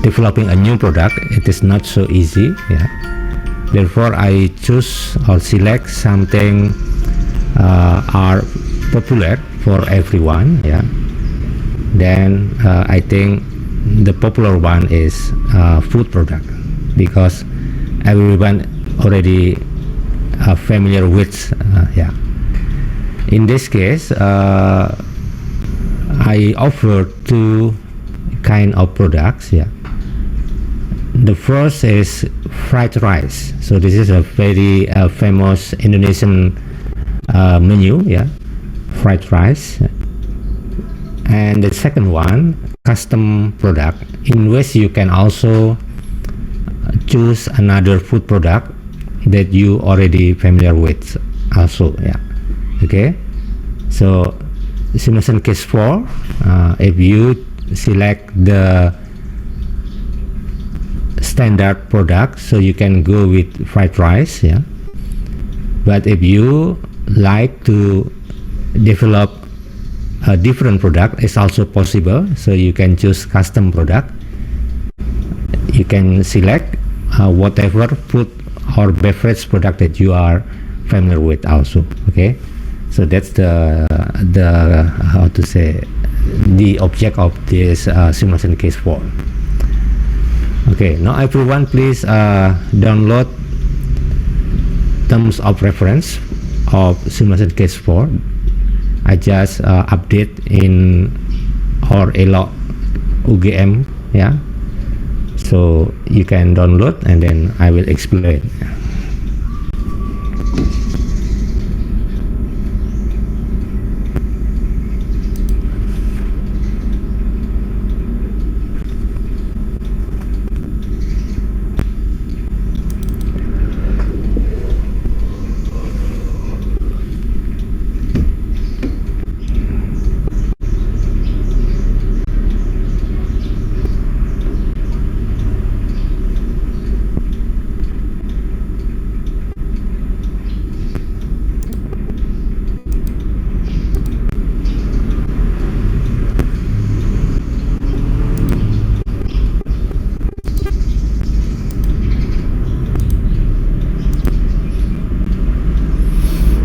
developing a new product, it is not so easy. Yeah. Therefore, I choose or select something are popular for everyone. Yeah. Then I think the popular one is food product, because everyone already familiar with. Yeah. In this case, I offer two kind of products. Yeah. The first is fried rice. So this is a very famous Indonesian menu. Yeah, fried rice. And the second one, custom product, in which you can also choose another food product that you already familiar with also. Yeah. Okay. So simulation case 4, if you select the standard product, so you can go with fried rice. Yeah. But if you like to develop a different product, it's also possible. So you can choose custom product. You can select whatever food or beverage product that you are familiar with also. Okay. So that's the how to say, the object of this simulation case 4. Okay, now everyone please download terms of reference of simulation case 4. I just update in our ELO UGM. Yeah, so you can download and then I will explain.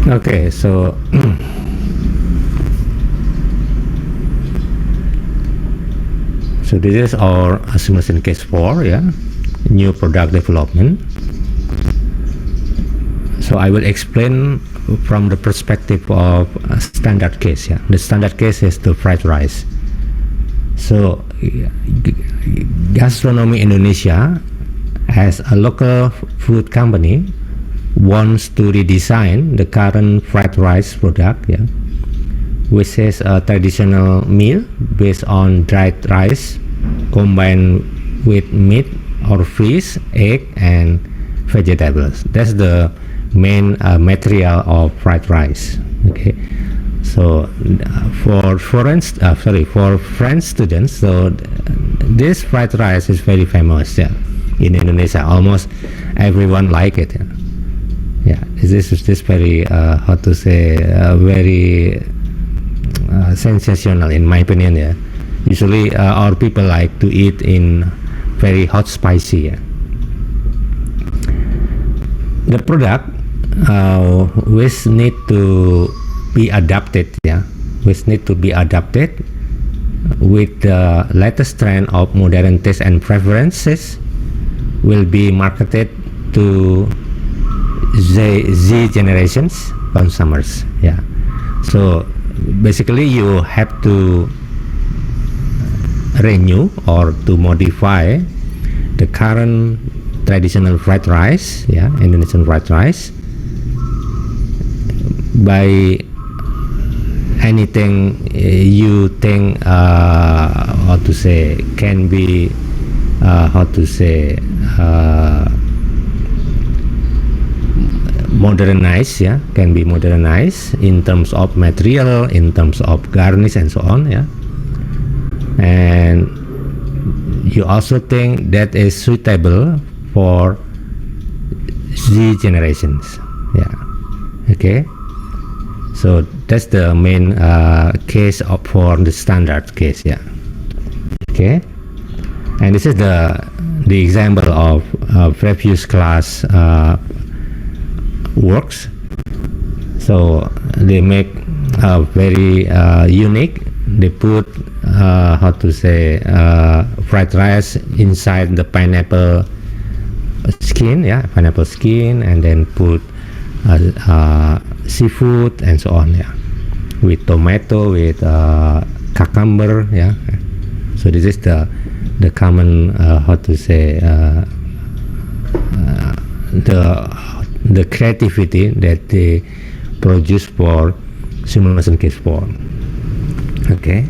Okay, so so this is our simulation case 4. Yeah, new product development. So I will explain from the perspective of a standard case. Yeah, the standard case is the fried rice. So Gastronomy Indonesia, as a local food company, wants to redesign the current fried rice product, yeah, which is a traditional meal based on dried rice combined with meat or fish, egg, and vegetables. That's the main material of fried rice. Okay, so for French students, so this fried rice is very famous. Yeah, in Indonesia, almost everyone like it. Yeah. Yeah, this is very how to say, very sensational in my opinion. Yeah, usually our people like to eat in very hot, spicy. Yeah. The product which need to be adapted. Yeah, which need to be adapted with the latest trend of modern taste and preferences, will be marketed to Z generations consumers. Yeah, so basically you have to renew or to modify the current traditional fried rice, yeah, Indonesian fried rice, by anything you think how to say can be how to say modernized. Yeah, can be modernized in terms of material, in terms of garnish and so on. Yeah, and you also think that is suitable for Z generations. Yeah, okay, so that's the main case for the standard case. Yeah, okay. And this is the example of previous class works. So they make very unique. They put fried rice inside the pineapple skin, pineapple skin, and then put seafood and so on, with tomato, with cucumber, So this is the common the creativity that they produce for simulation case 4. Okay.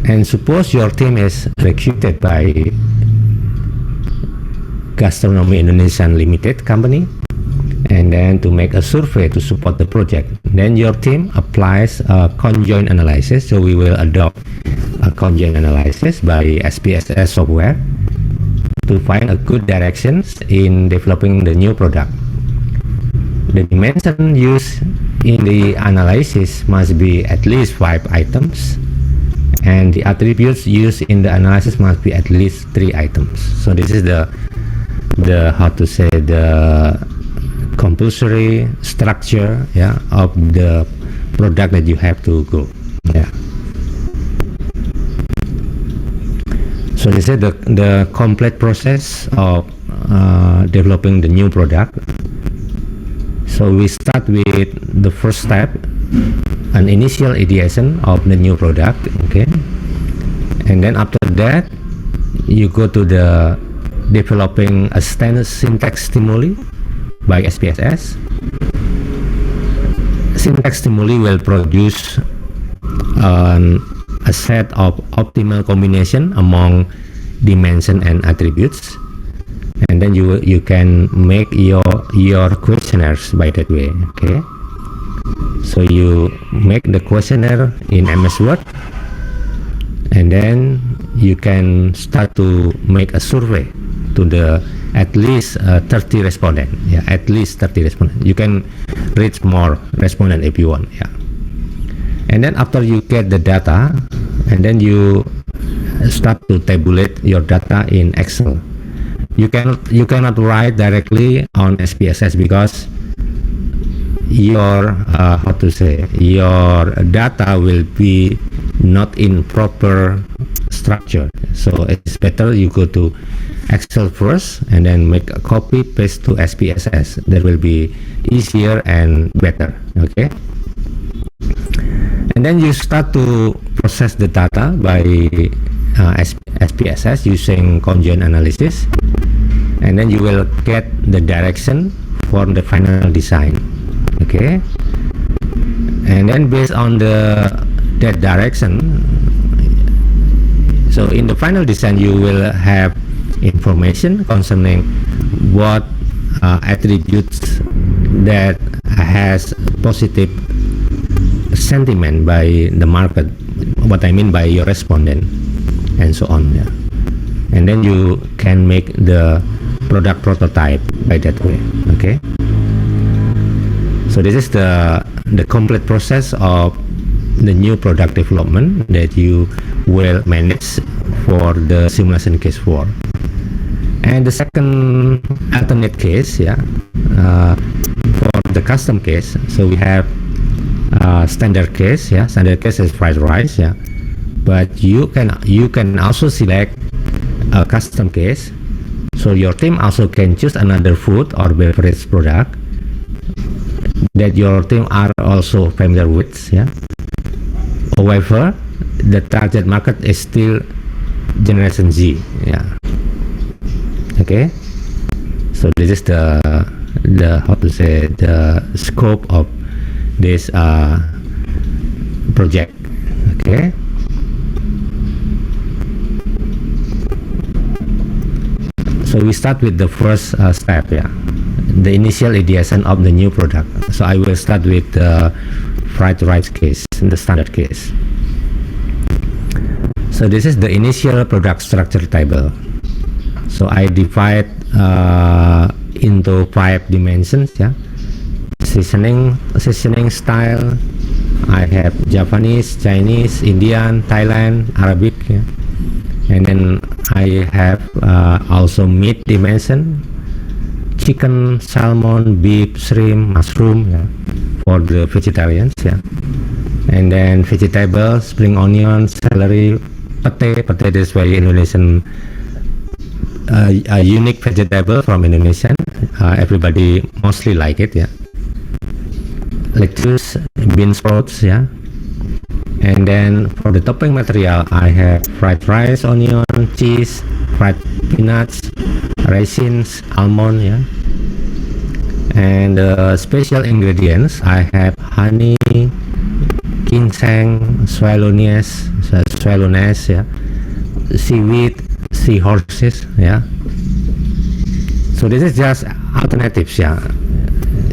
And suppose your team is recruited by Gastronomy Indonesia Limited company, and then to make a survey to support the project. Then your team applies a conjoint analysis. So we will adopt a conjoint analysis by SPSS software to find a good directions in developing the new product. The dimension used in the analysis must be at least 5 items, and the attributes used in the analysis must be at least 3 items. So this is the compulsory structure of the product that you have to go. So this is the complete process of developing the new product. So we start with the first step, an initial ideation of the new product, okay, and then after that you go to the developing a standard syntax stimuli by SPSS. Syntax stimuli will produce a set of optimal combination among dimension and attributes, and then you can make your questionnaires by that way. Okay, so you make the questionnaire in MS Word, and then you can start to make a survey to the at least 30 respondent. At least 30 respondent. You can reach more respondent if you want. And then after you get the data, and then you start to tabulate your data in Excel. You cannot write directly on SPSS because your your data will be not in proper structure. So it's better you go to Excel first and then make a copy paste to SPSS. That will be easier and better. Okay. And then you start to process the data by SPSS using conjoint analysis, and then you will get the direction for the final design. Okay, and then based on that direction, so in the final design you will have information concerning what attributes that has positive sentiment by the market, what I mean by your respondent, and so on. And then you can make the product prototype by that way. Okay, so this is the complete process of the new product development that you will manage for the simulation case 4. And the second alternate case, for the custom case, so we have standard case. Standard case is fried rice. But you can also select a custom case. So your team also can choose another food or beverage product that your team are also familiar with. However, the target market is still Generation Z. Okay. So this is the scope of this project. Okay. So we start with the first step, the initial ideation of the new product. So I will start with the fried rice case, the standard case. So this is the initial product structure table. So I divide into 5 dimensions. Seasoning style. I have Japanese, Chinese, Indian, Thailand, Arabic. And then I have also meat dimension, chicken, salmon, beef, shrimp, mushroom, yeah, for the vegetarians, yeah. And then vegetables, spring onion, celery, pete. Pete is very Indonesian, a unique vegetable from Indonesia. Everybody mostly like it, yeah. Lettuce, bean sprouts, yeah. And then for the topping material, I have fried rice, onion, cheese, fried peanuts, raisins, almond, yeah. And special ingredients, I have honey, ginseng, swallow-ness, yeah, seaweed, seahorses, yeah. So this is just alternatives, yeah.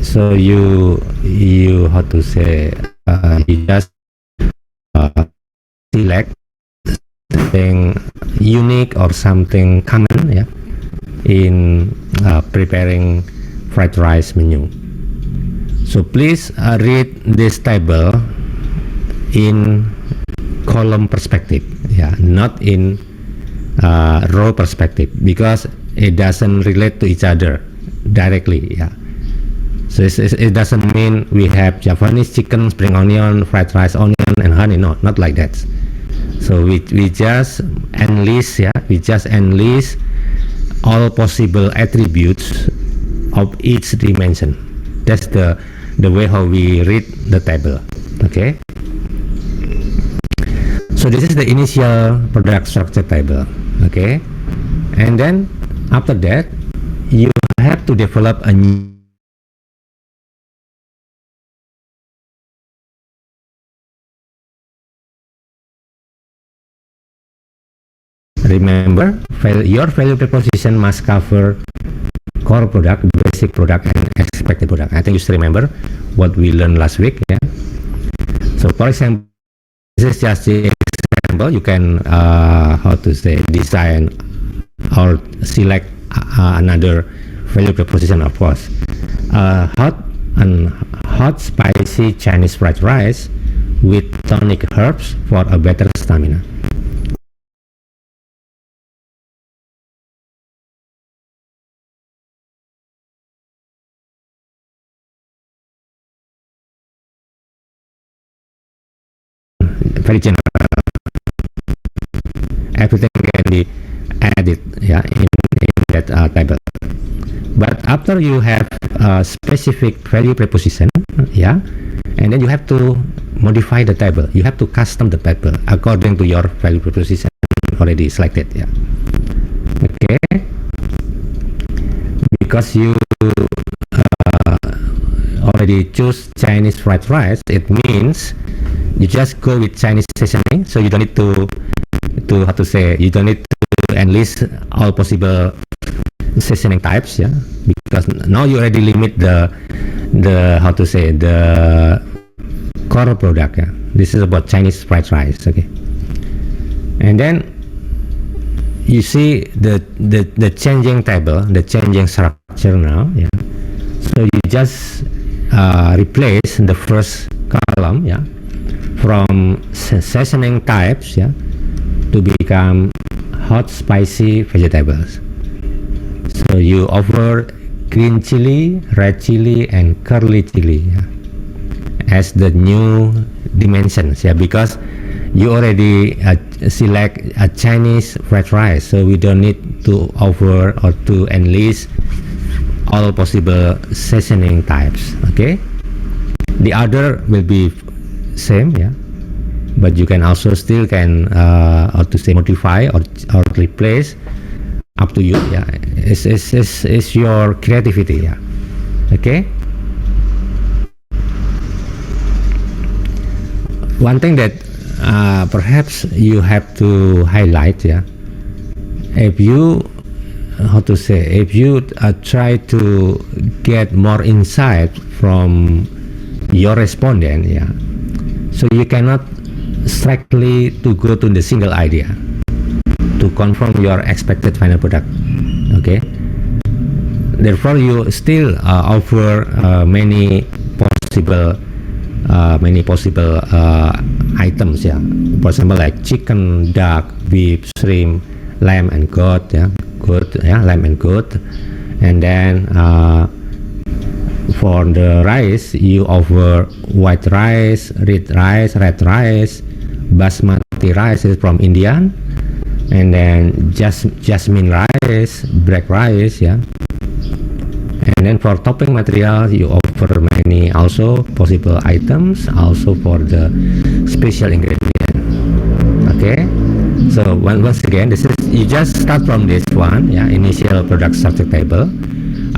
So you how to say, you just select something unique or something common, yeah, in preparing fried rice menu. So please read this table in column perspective, yeah, not in row perspective, because it doesn't relate to each other directly, yeah. So it doesn't mean we have Japanese chicken, spring onion, fried rice, onion, and honey. No, not like that. So we just enlist, yeah, we just enlist all possible attributes of each dimension. That's the way how we read the table. Okay. So this is the initial product structure table. Okay. And then after that, you have to develop a new remember, your value proposition must cover core product, basic product, and expected product. I think you still remember what we learned last week. Yeah. So for example, this is just the example. You can how to say, design or select another value proposition, of course. Hot spicy Chinese fried rice with tonic herbs for a better stamina. Very general. Everything can be added, yeah, in that table. But after you have a specific value proposition, yeah, and then you have to modify the table. You have to custom the table according to your value proposition already selected, yeah. Okay. Because you already choose Chinese fried rice, it means you just go with Chinese seasoning, so you don't need to how to say, you don't need to enlist all possible seasoning types, yeah, because now you already limit the how to say, the core product, yeah. This is about Chinese fried rice, okay. And then you see the changing table, the changing structure now, yeah. So you just replace the first column, yeah, from seasoning types, yeah, to become hot spicy vegetables. So you offer green chili, red chili, and curly chili, yeah, as the new dimensions, yeah, because you already select a Chinese fried rice, so we don't need to offer or to enlist all possible seasoning types. Okay, the other will be same, yeah, but you can also still can or to say modify or replace, up to you, yeah. It's your creativity, yeah. Okay. One thing that perhaps you have to highlight, yeah, if you how to say, if you try to get more insight from your respondent, yeah, so you cannot strictly to go to the single idea to confirm your expected final product. Okay, therefore you still offer many possible items, yeah. For example, like chicken, duck, beef, shrimp, lamb, and goat, yeah. Goat, yeah, lamb and goat. And then for the rice, you offer white rice, red rice, basmati rice is from Indian, and then jasmine rice, black rice, yeah. And then for topping material, you offer many also possible items, also for the special ingredient. Okay, so once again, this is, you just start from this one, yeah, initial product structure table.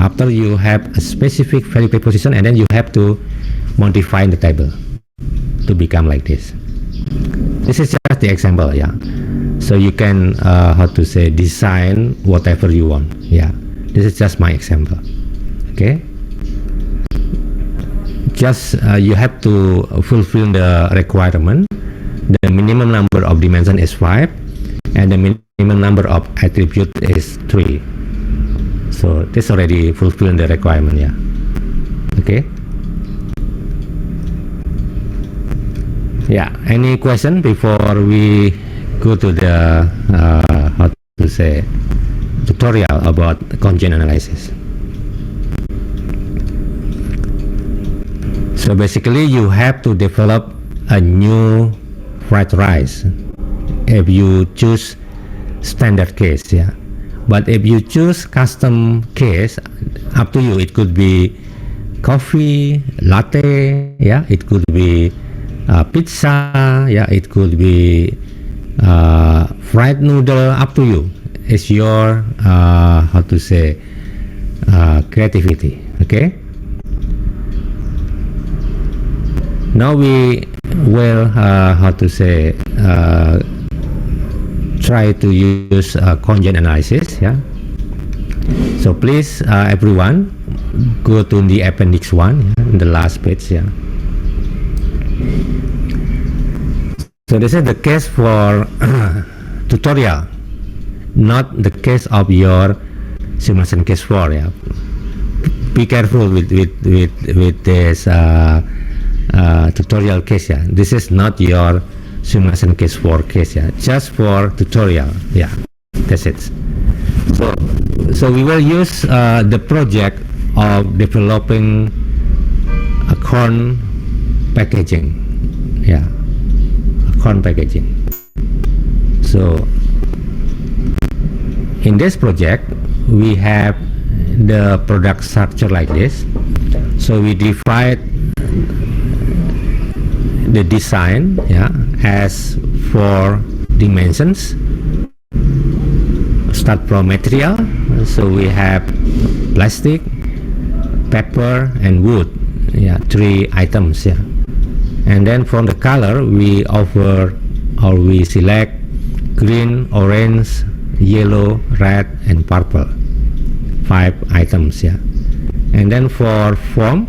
After you have a specific value proposition, and then you have to modify the table to become like this. This is just the example, yeah. So you can how to say, design whatever you want, yeah. This is just my example. Okay, just you have to fulfill the requirement. The minimum number of dimension is 5, and the minimum number of attribute is 3. So this already fulfilling the requirement, yeah. Okay, yeah. Any question before we go to the how to say, tutorial about conjoint analysis? So basically, you have to develop a new fried rice if you choose standard case, yeah. But if you choose custom case, up to you. It could be coffee, latte, yeah. It could be pizza, yeah. It could be fried noodle. Up to you. It's your how to say, creativity. Okay. Now we will how to say, try to use conjoint analysis, yeah. So please everyone go to the appendix 1, yeah, in the last page, yeah. So this is the case for tutorial, not the case of your simulation case 4, yeah. Be careful with this tutorial case, yeah. This is not your simulation case 4 case, yeah. Just for tutorial, yeah. That's it. So we will use the project of developing a corn packaging, yeah. Corn packaging. So in this project, we have the product structure like this. So we divide the design, yeah, as 4 dimensions. Start from material. So we have plastic, paper, and wood, yeah, 3 items, yeah. And then from the color, we offer or we select green, orange, yellow, red, and purple, 5 items, yeah. And then for form,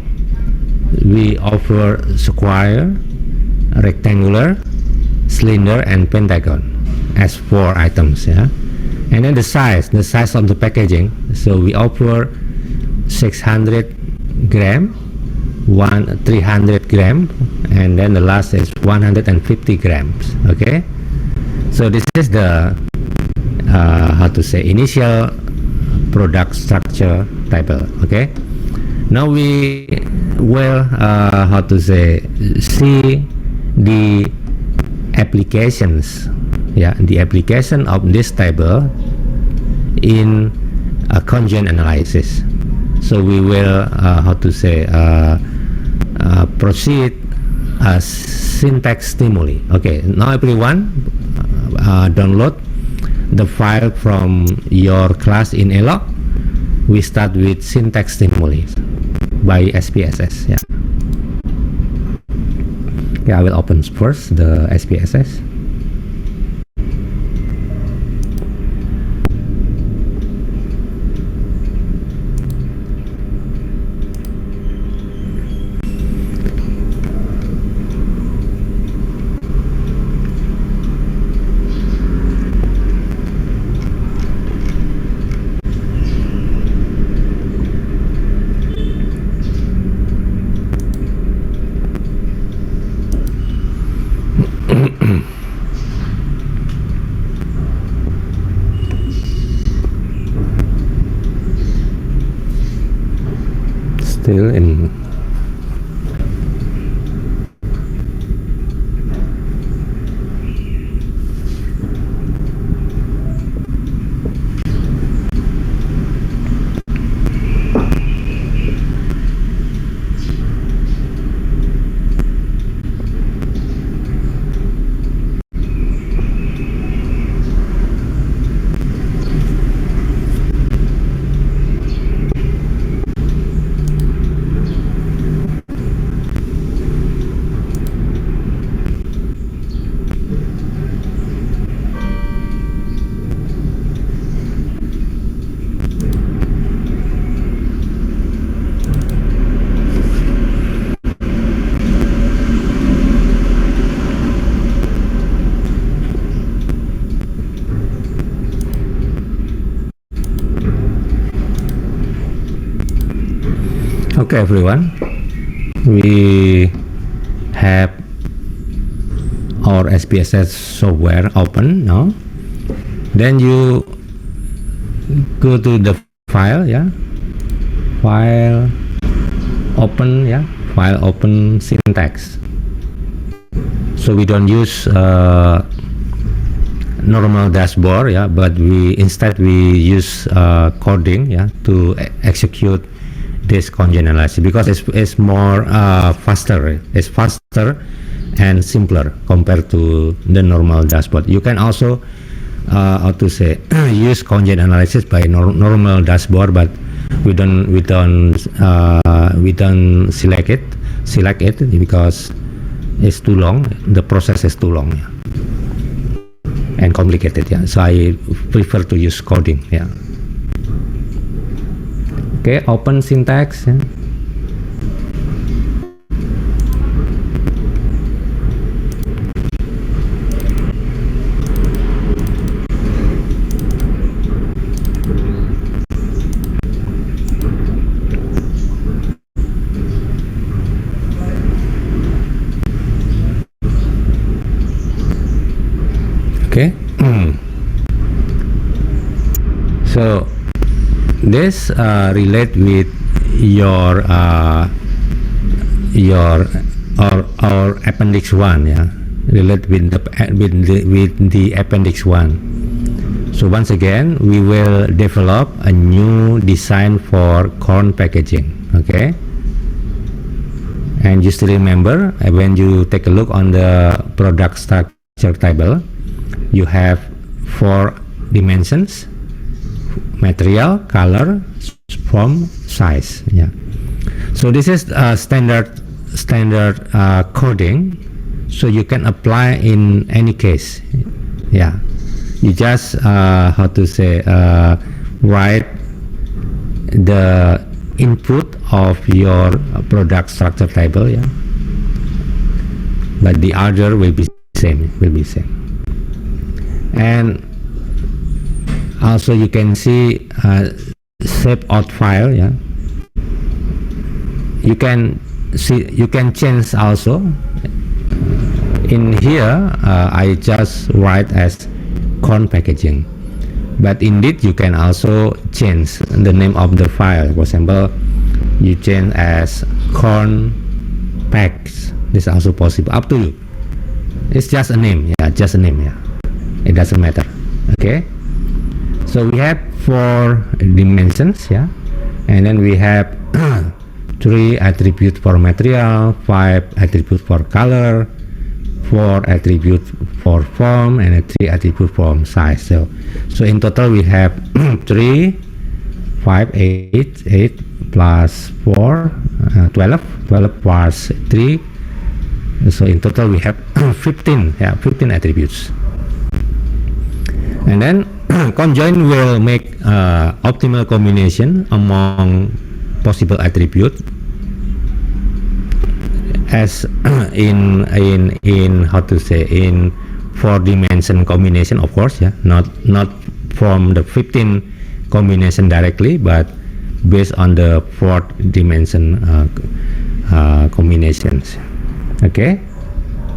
we offer square, rectangular, cylinder, and pentagon as 4 items, yeah. And then the size of the packaging, so we offer 600 gram, 300 gram, and then the last is 150 grams. Okay, so this is the how to say, initial product structure table. Okay, now we will how to say, see the applications, yeah, the application of this table in a conjoint analysis. So we will how to say, proceed syntax stimuli. Okay, now everyone download the file from your class in ELOC. We start with syntax stimuli by SPSS. Yeah. Okay, I will open first the SPSS. still in okay, everyone, we have our SPSS software open now. Then you go to the file, file open, file open syntax. So we don't use normal dashboard, but instead we use coding, to execute this conjoint analysis, because it's more faster. It's faster and simpler compared to the normal dashboard. You can also use conjoint analysis by normal dashboard, but we don't select it because it's too long. The process is too long, and complicated, so I prefer to use coding. Okay, open syntax. Okay. So this relate with your or appendix 1, relate with the appendix 1. So once again, we will develop a new design for corn packaging. Okay, and just remember, when you take a look on the product structure table, you have 4 dimensions: material, color, form, size. So this is standard coding, so you can apply in any case. You just write the input of your product structure table, but the order will be same. And also you can see save out file. You can change also. In here I just write as corn packaging, but indeed you can also change the name of the file. For example, you change as corn packs. This is also possible, up to you. It's just a name, it doesn't matter. Okay, so we have 4 dimensions, and then we have 3 attributes for material, 5 attributes for color, 4 attributes for form, and 3 attributes for size. So in total we have 3, 5, 8 plus 4, 12 plus 3. So in total we have 15 attributes. And then conjoint will make optimal combination among possible attributes, as in 4-dimension combination, of course, not from the 15 combination directly, but based on the 4-dimension combinations. Okay,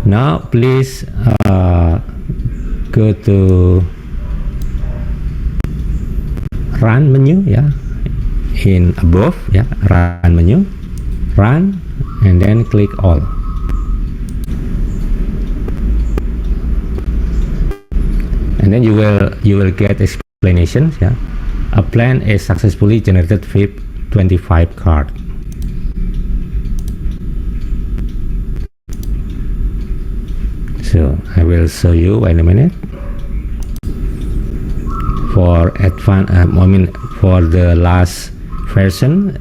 now please go to run menu, in above, yeah, run menu, run, and then click all. And then you will get explanations. Yeah, a plan is successfully generated with 25 card. So I will show you in a minute. For advanced, for the last version,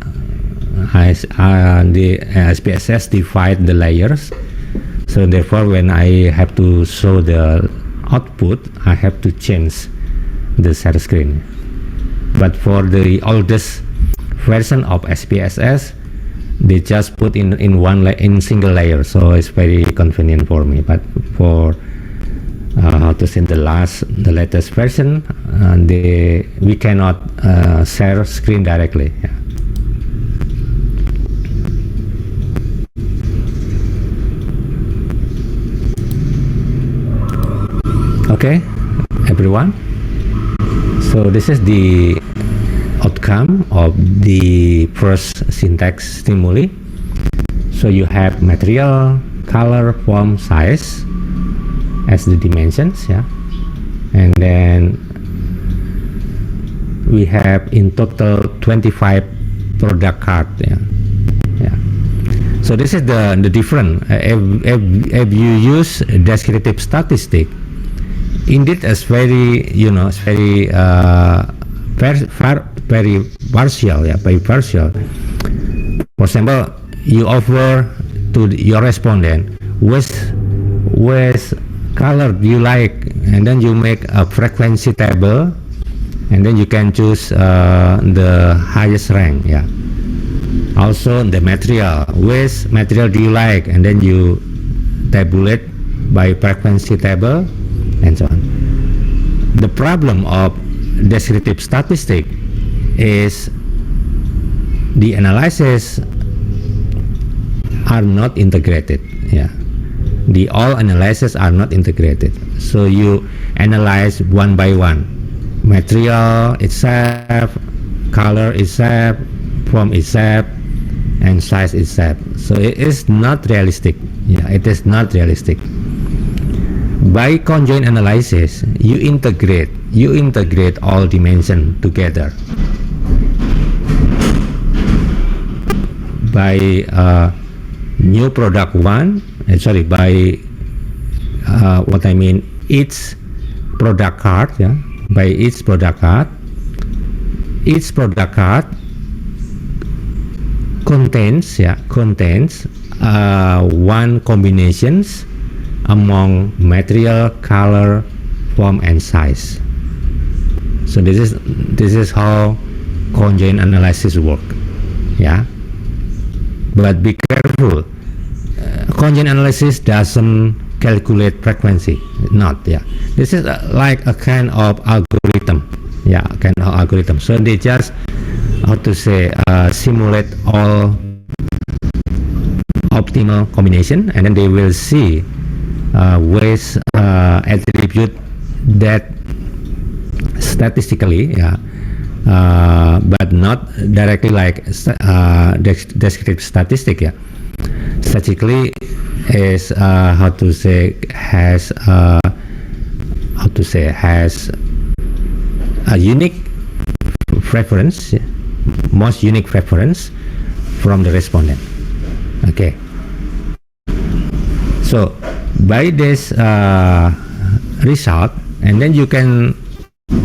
the SPSS divide the layers. So therefore, when I have to show the output, I have to change the share screen. But for the oldest version of SPSS, they just put in single layer, so it's very convenient for me. But for how to say the latest version, we cannot share screen directly. Yeah. Okay, everyone. So this is the outcome of the first syntax stimuli. So you have material, color, form, size as the dimensions, yeah, and then we have in total 25 product card, yeah. So this is the different. If you use descriptive statistic, indeed it's very, it's very very partial, yeah, very partial. For example, you offer to your respondent which color do you like, and then you make a frequency table, and then you can choose the highest rank, yeah. Also the material, which material do you like, and then you tabulate by frequency table, and so on. The problem of descriptive statistic is the analysis are not integrated, yeah. The all analysis are not integrated, so you analyze one by one, material itself, color itself, form itself, and size itself. So it is not realistic, yeah, it is not realistic. By conjoint analysis, you integrate all dimensions together. By new product one, by what I mean, each product card, yeah, by each product card contains one combinations among material, color, form, and size. So this is how conjoint analysis work, yeah. But be careful, conjoint analysis doesn't calculate frequency, not, yeah. This is like a kind of algorithm, yeah, kind of algorithm. So they just, how to say, simulate all optimal combination, and then they will see ways attribute that statistically, yeah, but not directly like descriptive statistic, yeah. Statistically is has a unique preference, most unique preference from the respondent. Okay. So by this result, and then you can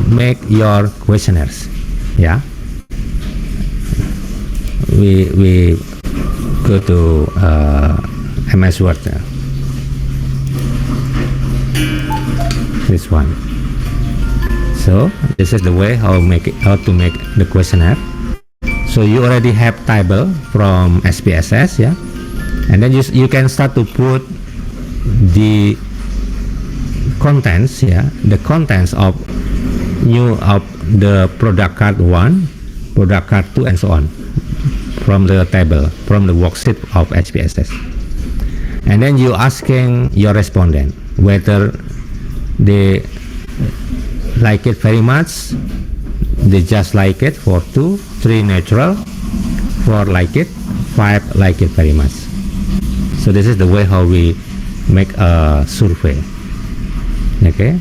make your questionnaires, yeah. We go to MS Word, this one. So this is the way how to make the questionnaire. So you already have table from SPSS, yeah, and then you can start to put the contents, yeah, the contents of the product card 1, product card 2, and so on, from the table, from the worksheet of SPSS. And then you asking your respondent whether they like it very much, they just like it, for 2, 3 neutral, 4 like it, 5 like it very much. So this is the way how we make a survey. Okay.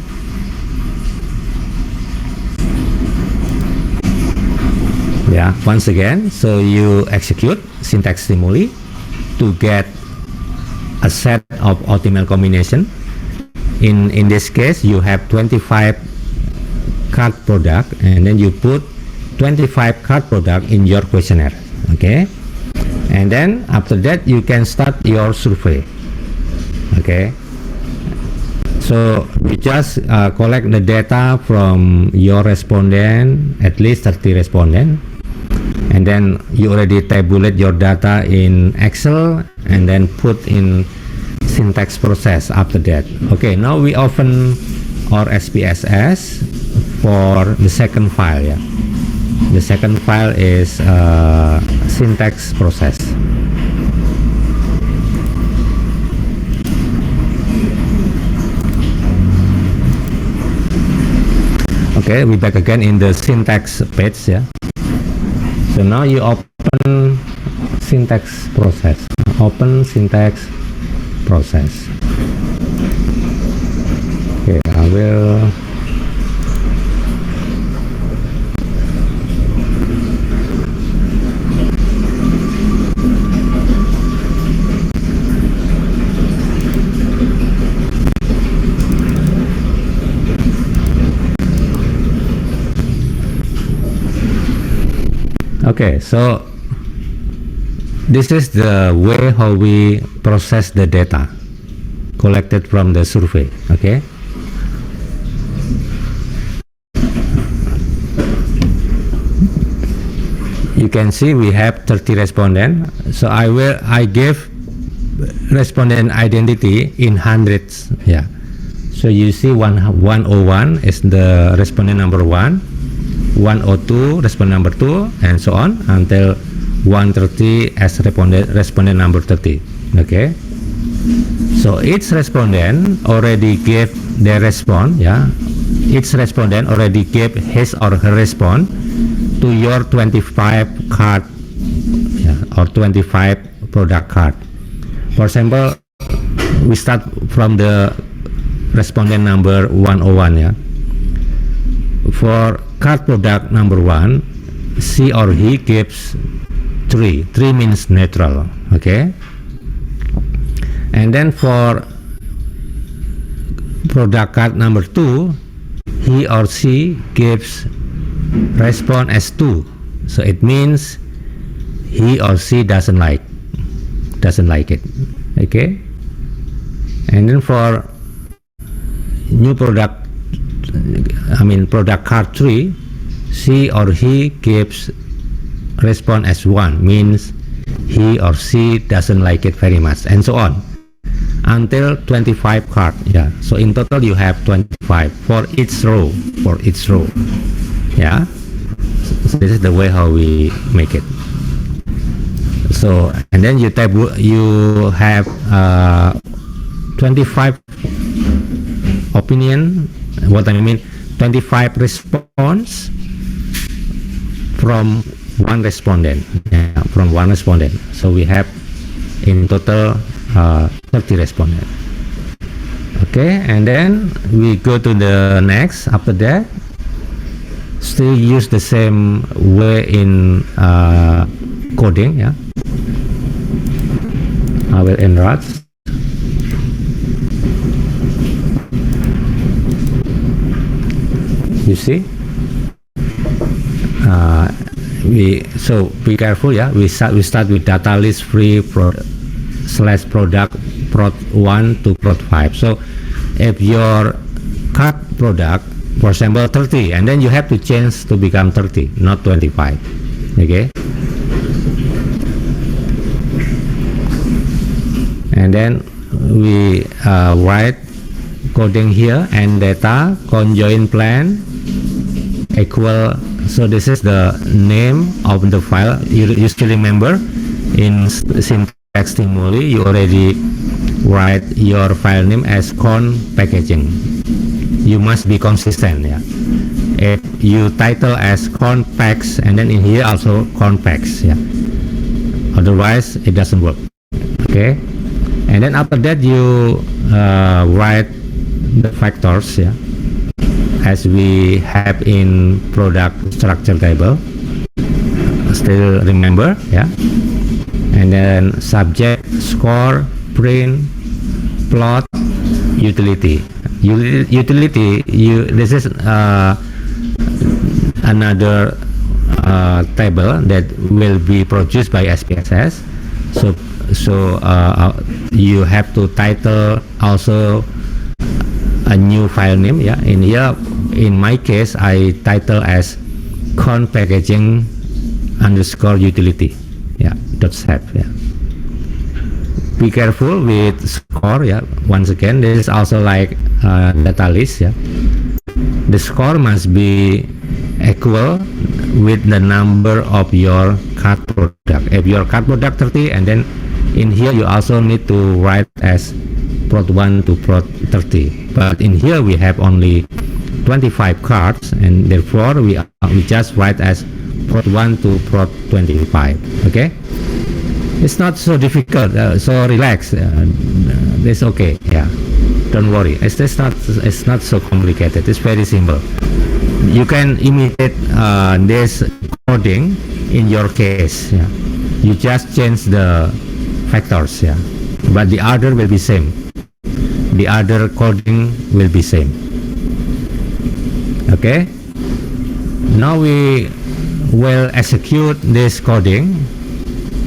Yeah, once again, so you execute syntax stimuli to get a set of optimal combination. In this case, you have 25 card product, and then you put 25 card product in your questionnaire. Okay, and then after that you can start your survey. Okay, so you just collect the data from your respondent, at least 30 respondent, and then you already tabulate your data in Excel and then put in syntax process after that. Okay, now we open our SPSS for the second file. Yeah, the second file is syntax process. Okay, we back again in the syntax page. Yeah, so now you open syntax process. Open syntax process. Okay, I will okay, so this is the way how we process the data collected from the survey. Okay, you can see we have 30 respondents. So I give respondent identity in hundreds. Yeah, so you see 101 is the respondent number 1, 102 respondent number 2, and so on until 130 as respondent number 30. Okay, so each respondent already gave their response. Yeah, each respondent already gave his or her response to your 25 card, yeah, or 25 product card. For example, we start from the respondent number 101. Yeah, for card product number 1, she or he gives 3 means neutral. Okay, and then for product card number 2, he or she gives response as 2, so it means he or she doesn't like it. Okay, and then for new product, product card 3, she or he gives response as 1, means he or she doesn't like it very much, and so on until 25 card. Yeah, so in total you have 25 for each row. Yeah, so this is the way how we make it. So and then you have 25 opinion. What I mean, 25 response from one respondent. Yeah, from one respondent. So we have in total 30 respondents. Okay, and then we go to the next. After that, still use the same way in coding. Yeah, I will enlarge. You see, so be careful. Yeah, we start with data list free / product prod 1 to prod 5. So if your card product, for example, 30, and then you have to change to become 30, not 25. Okay, and then we write coding here, and data conjoin plan equal. So this is the name of the file. You still remember in syntax stimuli you already write your file name as con packaging. You must be consistent. Yeah, if you title as convex and then in here also convex, yeah, otherwise it doesn't work. Okay, and then after that you write the factors, yeah, as we have in product structure table. Still remember, yeah, and then subject, score, print, plot, utility. Utility, this is another table that will be produced by SPSS. So you have to title also a new file name, yeah. In here, in my case, I title as con packaging underscore utility, yeah, .sap, yeah. Be careful with score, yeah. Once again, this is also like data list, yeah. The score must be equal with the number of your card product. If your card product 30, and then in here you also need to write as prod 1 to prod 30. But in here we have only 25 cards, and therefore we just write as prod 1 to prod 25. Okay, it's not so difficult, so relax, it's okay, yeah, don't worry, it's not so complicated, it's very simple. You can imitate this coding in your case, yeah. You just change the factors, yeah, but the order will be same, the other coding will be same. Okay, now we will execute this coding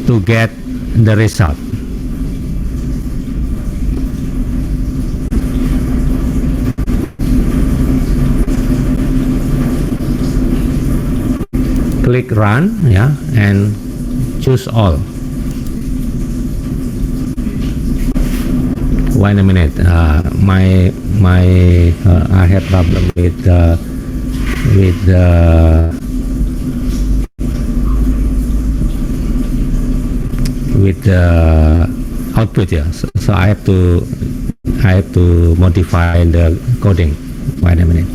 to get the result. Click run, yeah, and choose all. Wait a minute, I have problem with the output, yeah. So I have to modify the coding. Wait a minute.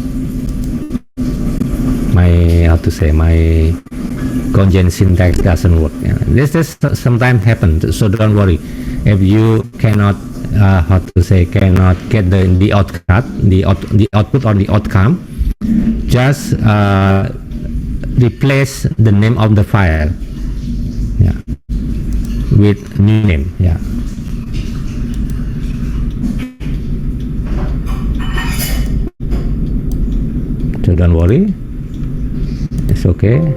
My conjugate syntax doesn't work. Yeah. This sometimes happens, so don't worry. If you cannot cannot get the output or the outcome, just replace the name of the file, yeah, with new name, yeah. So don't worry, it's okay.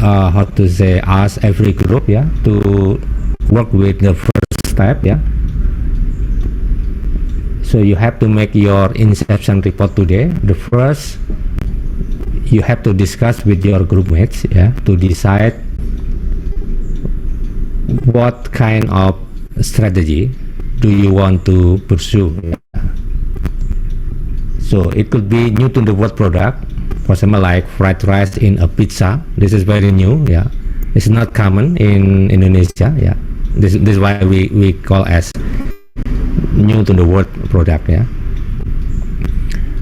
how to say, ask every group, yeah, to work with the first step, yeah. So you have to make your inception report today. The first, you have to discuss with your group mates, yeah, to decide what kind of strategy do you want to pursue. Yeah. So it could be new to the world product, for example, like fried rice in a pizza. This is very new, yeah. It's not common in Indonesia, yeah. This is why we call as new to the world product, yeah.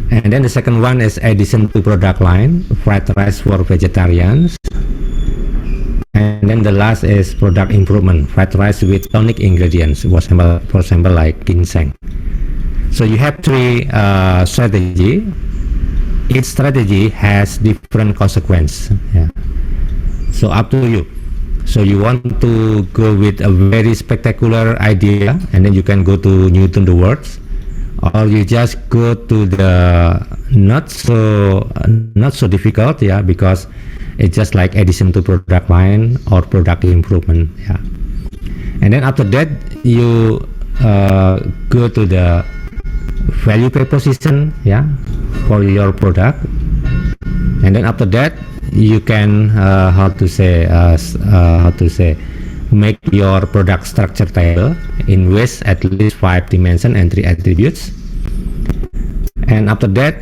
And then the second one is addition to product line, fried rice for vegetarians. And then the last is product improvement, fried rice with tonic ingredients, for example like ginseng. So you have three strategy. Each strategy has different consequence. Yeah. So up to you. So you want to go with a very spectacular idea, and then you can go to new to the world, or you just go to the not so difficult, yeah, because it's just like addition to product line or product improvement, yeah. And then after that you go to the value proposition, yeah, for your product. And then after that you can make your product structure table in which at least 5 dimensions and 3 attributes. And after that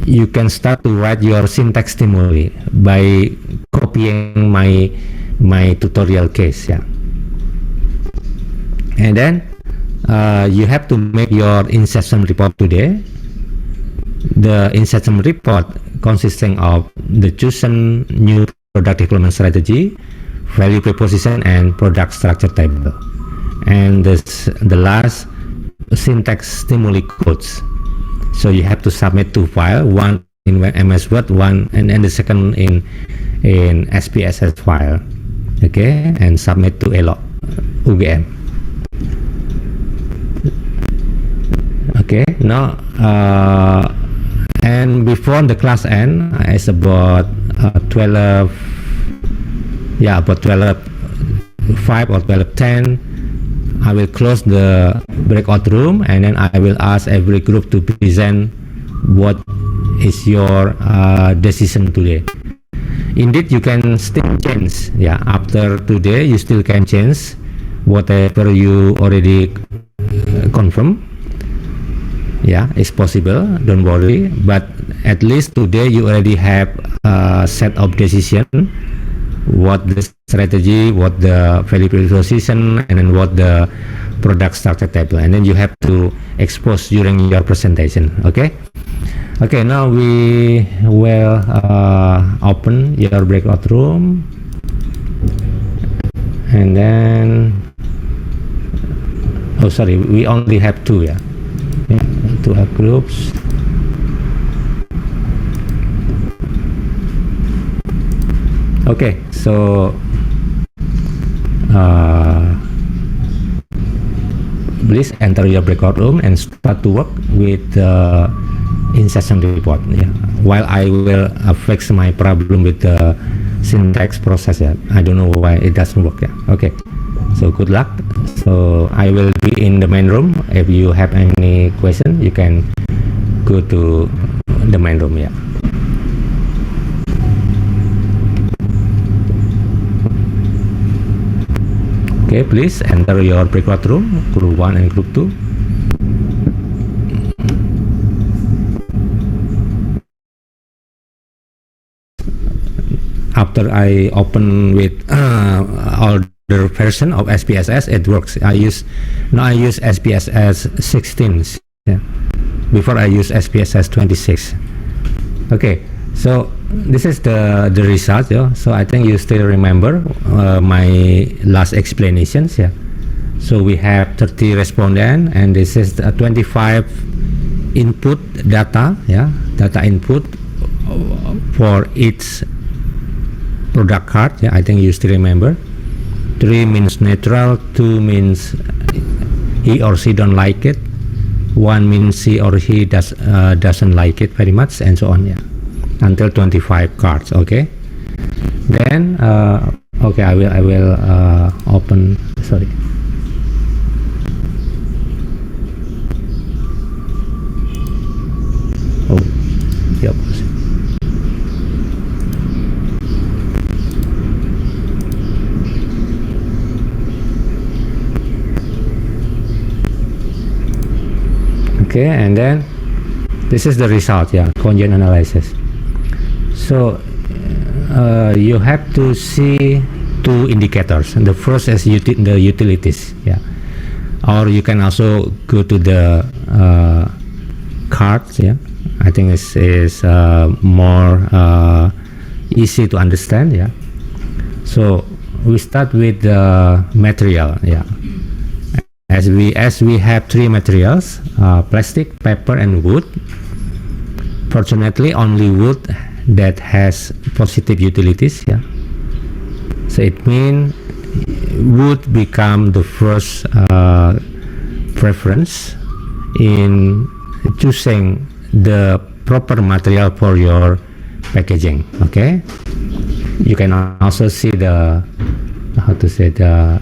you can start to write your syntax stimuli by copying my tutorial case, yeah. And then you have to make your inception report today. The inception report consisting of the chosen new product development strategy, value proposition, and product structure table. And the last, syntax stimuli codes. So you have to submit 2 files, one in MS Word, one and the second in SPSS file, okay, and submit to ELO UGM. Okay, now and before the class end, it's about 12, yeah, about 12:05 or 12:10. I will close the breakout room, and then I will ask every group to present what is your decision today. Indeed, you can still change, yeah, after today you still can change whatever you already confirm. Yeah, it's possible, don't worry, but at least today you already have a set of decision, what the strategy, what the value proposition, and then what the product structure table, and then you have to expose during your presentation. Okay, now we will open your breakout room, and then we only have 2, yeah. To have groups. Okay, so please enter your breakout room and start to work with the inception report, yeah. While I will fix my problem with the syntax process, yeah. I don't know why it doesn't work, yeah. Okay, so good luck. So I will be in the main room. If you have any question, you can go to the main room, yeah. Okay, please enter your breakout room, group 1 and group 2. After I open with all the version of SPSS, it works. I use SPSS 16, yeah. Before I use SPSS 26. Okay, so this is the result, yeah. So I think you still remember my last explanations, yeah. So we have 30 respondents, and this is 25 input data, yeah, data input for each product card, yeah. I think you still remember. 3 means neutral, 2 means he or she don't like it, 1 means he or he doesn't like it very much, and so on, yeah, until 25 cards. Okay, Then okay, I will open, sorry. Oh, the opposite. Okay, and then this is the result, yeah, conjoint analysis. So you have to see two indicators. And the first is the utilities, yeah. Or you can also go to the cards, yeah. I think this is more easy to understand, yeah. So we start with the material, yeah. As we have three materials, plastic, paper, and wood. Fortunately, only wood that has positive utilities, yeah. So it means wood become the first preference in choosing the proper material for your packaging. Okay, you can also see the the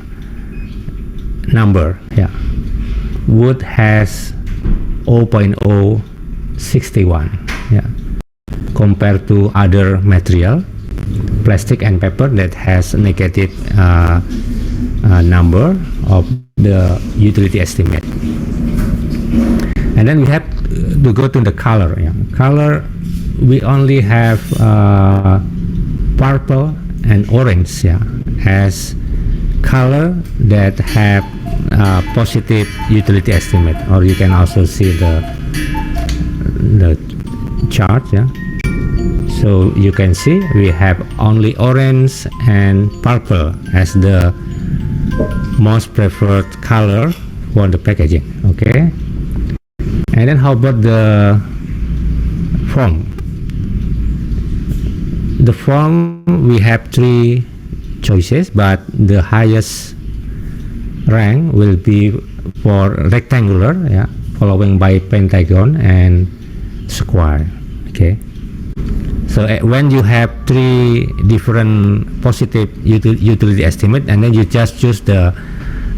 number, yeah. Wood has 0.061, yeah, compared to other material, plastic and paper, that has a negative number of the utility estimate. And then we have to go to the color, yeah. Color, we only have purple and orange, yeah, as color that have positive utility estimate. Or you can also see the chart, yeah. So you can see we have only orange and purple as the most preferred color for the packaging. Okay, and then how about the form? The form, we have three choices, but the highest rank will be for rectangular, yeah, following by pentagon and square. Okay, so when you have three different positive utility estimate, and then you just choose the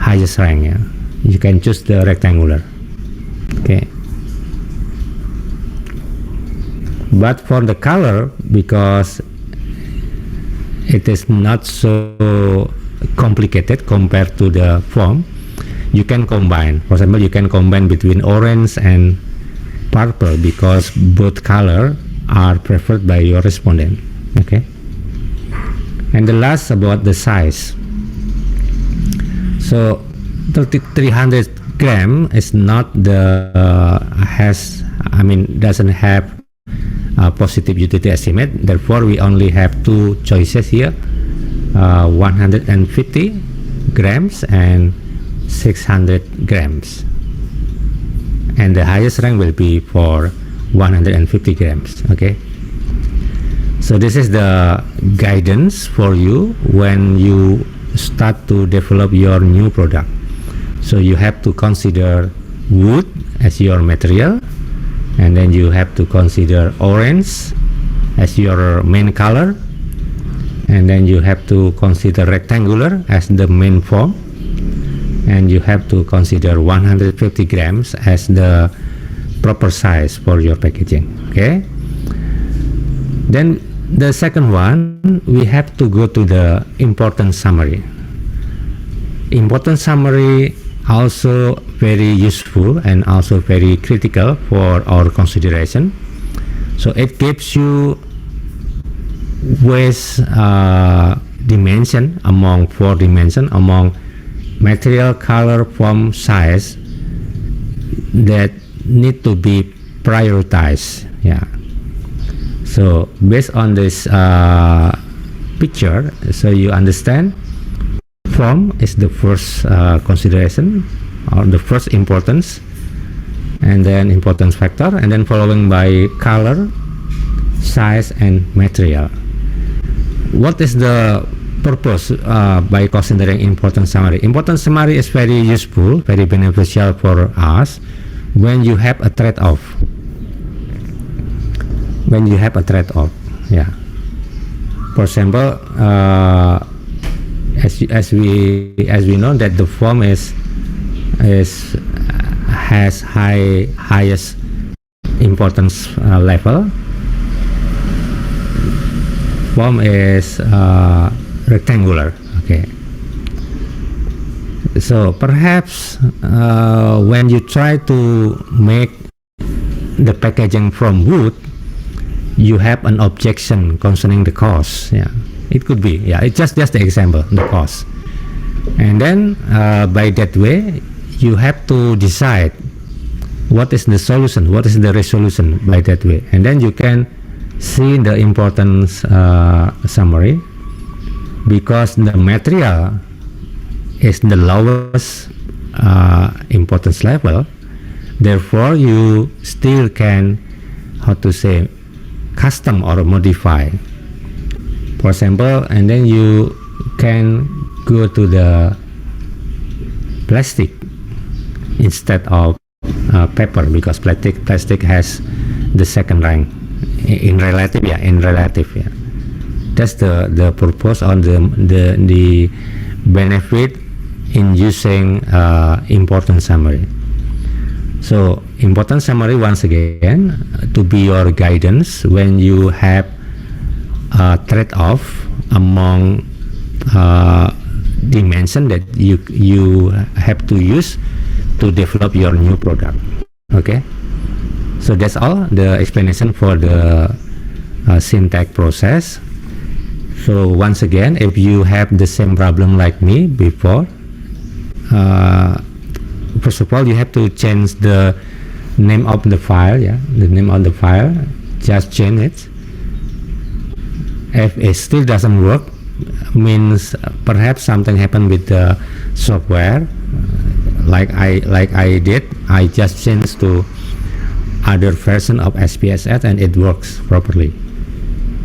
highest rank, yeah, you can choose the rectangular. Okay, but for the color, because it is not so complicated compared to the form, you can combine. For example, you can combine between orange and purple, because both color are preferred by your respondent. Okay, and the last about the size. So 300 gram is not the doesn't have positive utility estimate. Therefore, we only have two choices here, 150 grams and 600 grams, and the highest rank will be for 150 grams. Okay, so this is the guidance for you when you start to develop your new product. So you have to consider wood as your material, and then you have to consider orange as your main color, and then you have to consider rectangular as the main form, and you have to consider 150 grams as the proper size for your packaging. Okay, then the second one, we have to go to the important summary. Important summary also very useful and also very critical for our consideration. So it gives you waste dimension among 4 dimensions, among material, color, form, size, that need to be prioritized. Yeah. So based on this picture, so you understand form is the first consideration, or the first importance, and then importance factor, and then following by color, size, and material. What is the purpose by considering important summary? Important summary is very useful, very beneficial for us when you have a trade-off. When you have a trade-off, yeah. For example, as we know that the form has highest importance level. Form is rectangular. Okay. So perhaps when you try to make the packaging from wood, you have an objection concerning the cost. Yeah, it could be. Yeah, it's just the example, the cost. And then by that way, you have to decide what is the solution, what is the resolution by that way. And then you can see the importance summary, because the material is the lowest importance level. Therefore, you still can, how to say, custom or modify. For example, and then you can go to the plastic instead of paper, because plastic has the second rank in relative. Yeah. That's the purpose on the benefit in using important summary. So important summary, once again, to be your guidance when you have a trade-off among dimension that you have to use to develop your new product. Okay, so that's all the explanation for the syntax process. So once again, if you have the same problem like me before, first of all, you have to change the name of the file. Yeah, the name of the file, just change it. If it still doesn't work, means perhaps something happened with the software. Like I did, I just changed to other version of SPSS and it works properly.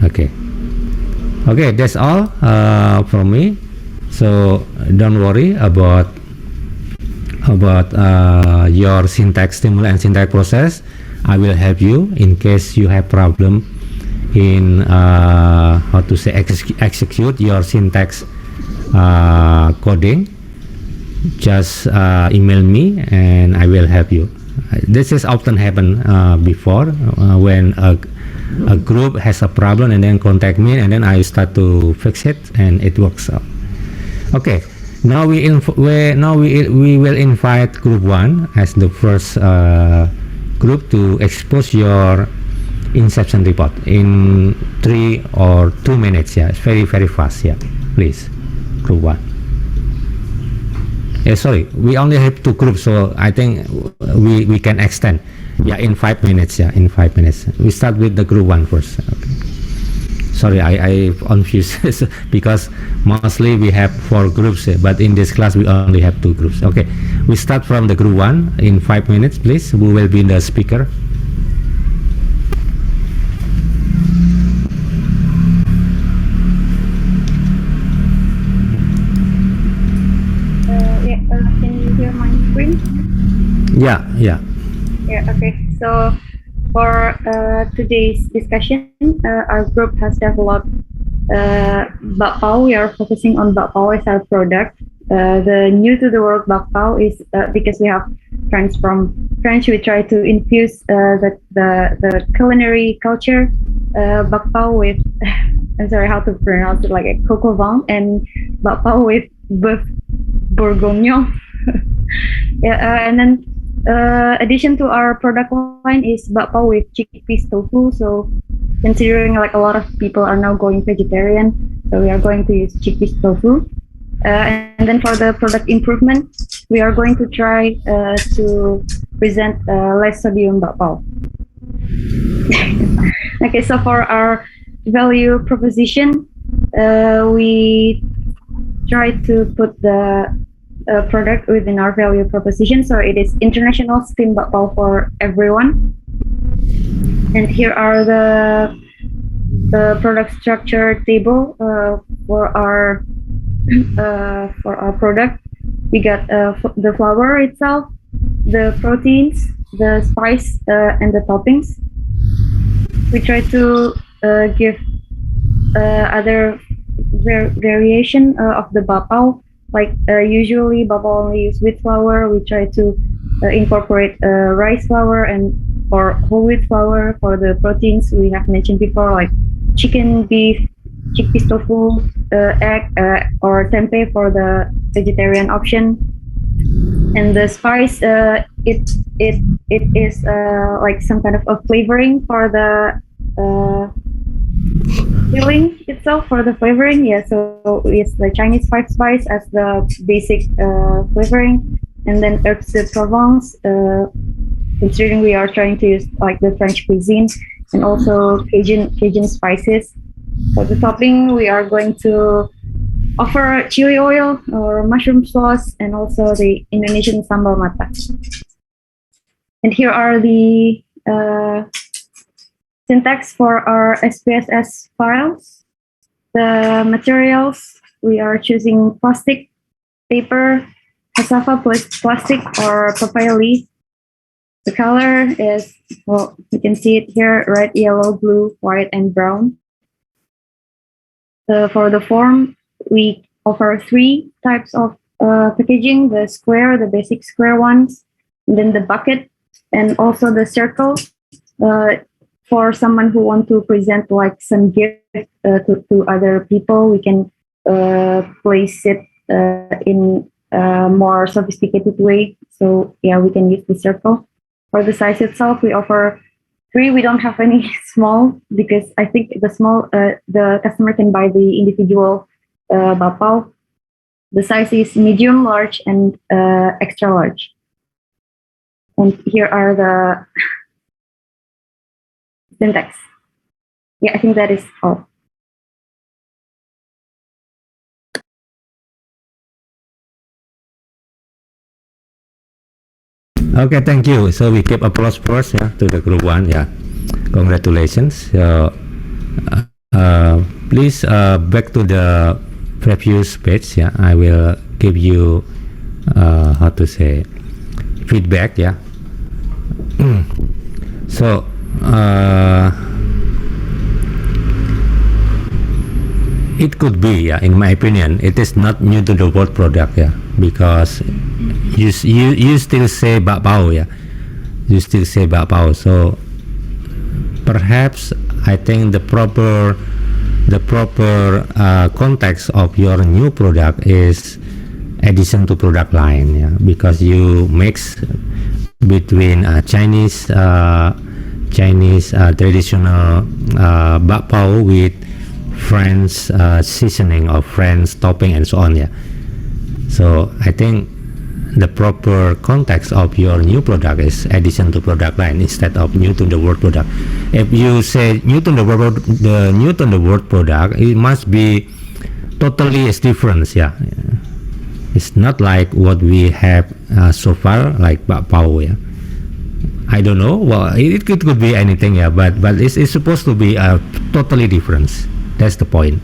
Okay, that's all from me. So don't worry about your syntax stimuli and syntax process. I will help you in case you have problem in how to say execute your syntax coding. Just email me and I will help you. This is often happen before when a group has a problem and then contact me and then I start to fix it and it works out. Okay, now we will invite group 1 as the first group to expose your inception report in 3 or 2 minutes. Yeah, it's very fast. Yeah, please, group 1. Sorry, we only have 2 groups, so I think we can extend. Yeah, in 5 minutes. Yeah, in 5 minutes. We start with the group 1 first. Okay. Sorry, I confused because mostly we have 4 groups, but in this class we only have 2 groups. Okay, we start from the group 1 in 5 minutes, please. Who will be the speaker? Can you hear my screen? Yeah. Okay. So for today's discussion, our group has developed Bakpao. We are focusing on Bakpao as our product. The new to the world Bakpao is because we have friends from French. We try to infuse the culinary culture Bakpao with I'm sorry how to pronounce it, like a coq au vin, and Bakpao with beef bourguignon. And then addition to our product line is Bakpao with chickpeas tofu. So considering like a lot of people are now going vegetarian, so we are going to use chickpeas tofu. And then for the product improvement, we are going to try to present less sodium Bakpao. Okay, so for our value proposition, we try to put the product within our value proposition. So it is international steamed Bakpao for everyone. And here are the product structure table for our product. We got the flour itself, the proteins, the spice, and the toppings. We try to give other variation of the bapao. Like usually bapao only use wheat flour. We try to incorporate rice flour and or whole wheat flour for the proteins we have mentioned before, like chicken, beef, chickpeas tofu, egg, or tempeh for the vegetarian option. And the spice, it is like some kind of a flavoring for the filling itself, for the flavoring. Yeah, so it's the Chinese five spice as the basic flavoring, and then herbs de Provence. Considering we are trying to use like the French cuisine, and also Cajun spices. For the topping, we are going to offer chili oil or mushroom sauce, and also the Indonesian sambal mata. And here are the syntax for our SPSS files. The materials, we are choosing plastic, paper, cassava plastic, or papaya leaf. The color is, well, you can see it here, red, yellow, blue, white, and brown. For the form, we offer 3 types of packaging: the square, the basic square ones, and then the bucket, and also the circle. For someone who want to present like some gift to other people, we can place it in a more sophisticated way. So yeah, we can use the circle. For the size itself, we offer 3. We don't have any small, because I think the small, the customer can buy the individual bapao. The size is medium, large, and extra large. And here are the syntax. Yeah, I think that is all. Okay, thank you. So we give applause first, yeah, to the group 1. Yeah, congratulations. So please back to the previous page. Yeah, I will give you how to say feedback. Yeah. So it could be, yeah, in my opinion, it is not new to the world product, yeah, because you still say bapao, yeah, you still say bapao. So perhaps I think the proper context of your new product is addition to product line, yeah, because you mix between Chinese traditional bapao with French seasoning or French topping and so on, yeah. So I think the proper context of your new product is addition to product line instead of new to the world product. If you say new to the world product, it must be totally different, yeah. It's not like what we have so far, like bapao, yeah. I don't know. Well, it could be anything, yeah. But it's supposed to be totally different. That's the point.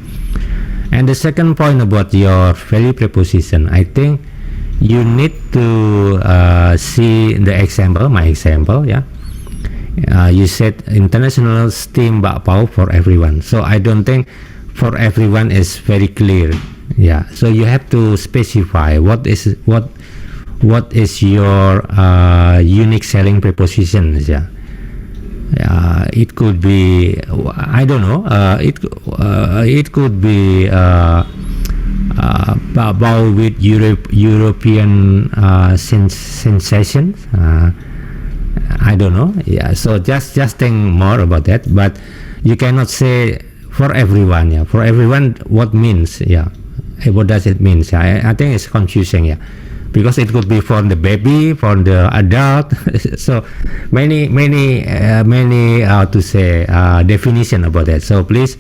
And the second point about your value proposition, I think you need to see the example, my example, yeah. You said international steam bapao for everyone. So I don't think for everyone is very clear, yeah. So you have to specify what is your unique selling proposition, yeah. It could be, I don't know, it could be bapao with European sensations. I don't know, yeah. So just think more about that. But you cannot say for everyone, yeah. For everyone, what means, yeah. What does it mean? I think it's confusing, yeah. Because it could be for the baby, for the adult. So many how to say definition about that. So please